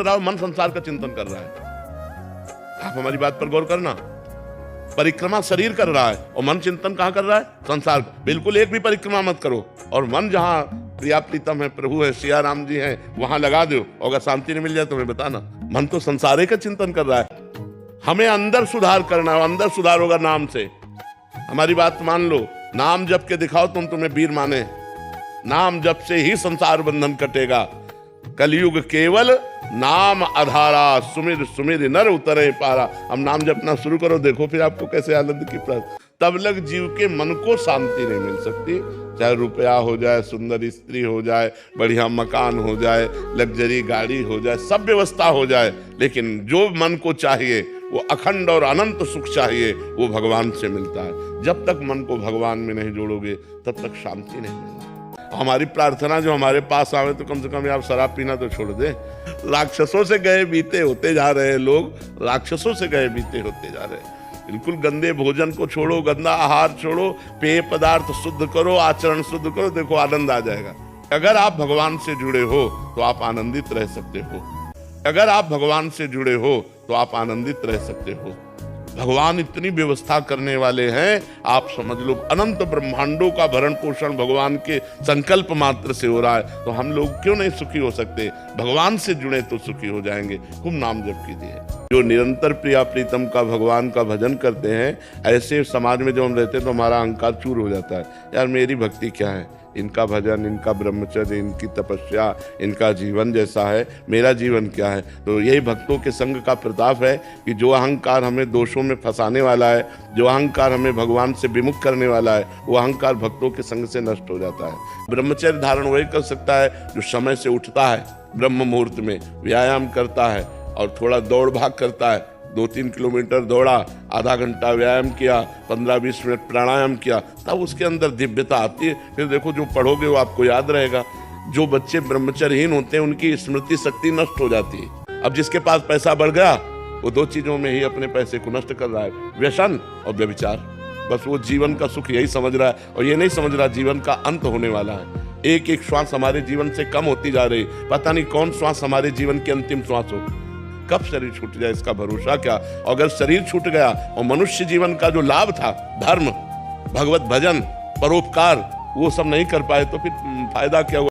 रहा हो, मन संसार का चिंतन कर रहा है। आप हमारी बात पर गौर करना। परिक्रमा शरीर कर रहा है और मन चिंतन कहां कर रहा है? संसार। बिल्कुल एक भी परिक्रमा मत करो और मन जहां प्रिया प्रीतम है, प्रभु है, सिया राम जी हैं, वहां लगा दो। अगर शांति नहीं मिल जाए तो हमें बताना। मन तो संसार का चिंतन कर रहा है। हमें अंदर सुधार करना है, अंदर सुधार होगा नाम से। हमारी बात मान लो, नाम जप के दिखाओ, तुम तुम्हें वीर माने। नाम जप से ही संसार बंधन कटेगा। कलयुग केवल नाम आधारा, सुमिर सुमिर नर उतरे पारा। हम नाम जपना शुरू करो, देखो फिर आपको कैसे आनंद की प्राप्ति। तब लग जीव के मन को शांति नहीं मिल सकती। चाहे रुपया हो जाए, सुंदर स्त्री हो जाए, बढ़िया मकान हो जाए, लग्जरी गाड़ी हो जाए, सब व्यवस्था हो जाए, लेकिन जो मन को चाहिए वो अखंड और अनंत सुख चाहिए, वो भगवान से मिलता है। जब तक मन को भगवान में नहीं जोड़ोगे तब तक शांति नहीं मिलेगी। हमारी प्रार्थना जो हमारे पास आवे तो कम से कम आप शराब पीना तो छोड़ दे। राक्षसों से गए बीते होते जा रहे हैं लोग, राक्षसों से गए बीते होते जा रहे हैं। बिल्कुल गंदे भोजन को छोड़ो, गंदा आहार छोड़ो, पेय पदार्थ शुद्ध करो, आचरण शुद्ध करो, देखो आनंद आ जाएगा। अगर आप भगवान से जुड़े हो तो आप आनंदित रह सकते हो। अगर आप भगवान से जुड़े हो तो आप आनंदित रह सकते हो। भगवान इतनी व्यवस्था करने वाले हैं, आप समझ लो अनंत ब्रह्मांडों का भरण पोषण भगवान के संकल्प मात्र से हो रहा है। तो हम लोग क्यों नहीं सुखी हो सकते? भगवान से जुड़े तो सुखी हो जाएंगे। खूब नाम जप कीजिए। जो निरंतर प्रिया प्रीतम का भगवान का भजन करते हैं, ऐसे समाज में जो हम रहते हैं तो हमारा अहंकार चूर हो जाता है। यार मेरी भक्ति क्या है, इनका भजन, इनका ब्रह्मचर्य, इनकी तपस्या, इनका जीवन जैसा है, मेरा जीवन क्या है? तो यही भक्तों के संग का प्रताप है कि जो अहंकार हमें दोषों में फंसाने वाला है, जो अहंकार हमें भगवान से विमुख करने वाला है, वो अहंकार भक्तों के संग से नष्ट हो जाता है। ब्रह्मचर्य धारण वही कर सकता है जो समय से उठता है, ब्रह्म मुहूर्त में व्यायाम करता है और थोड़ा दौड़ भाग करता है। 2-3 किलोमीटर दौड़ा, आधा घंटा व्यायाम किया, 15-20 मिनट प्राणायाम किया, तब उसके अंदर दिव्यता आती है। फिर देखो जो पढ़ोगे वो आपको याद रहेगा। जो बच्चे ब्रह्मचर्यहीन होते हैं उनकी स्मृति शक्ति नष्ट हो जाती है। अब जिसके पास पैसा बढ़ गया वो 2 चीजों में ही अपने पैसे को नष्ट कर रहा है, व्यसन और व्यभिचार। बस वो जीवन का सुख यही समझ रहा है और ये नहीं समझ रहा जीवन का अंत होने वाला है। एक एक श्वास हमारे जीवन से कम होती जा रही, पता नहीं कौन श्वास हमारे जीवन की अंतिम श्वास हो, कब शरीर छूट जाए इसका भरोसा क्या। अगर शरीर छूट गया और मनुष्य जीवन का जो लाभ था, धर्म, भगवत भजन, परोपकार, वो सब नहीं कर पाए तो फिर फायदा क्या हुआ।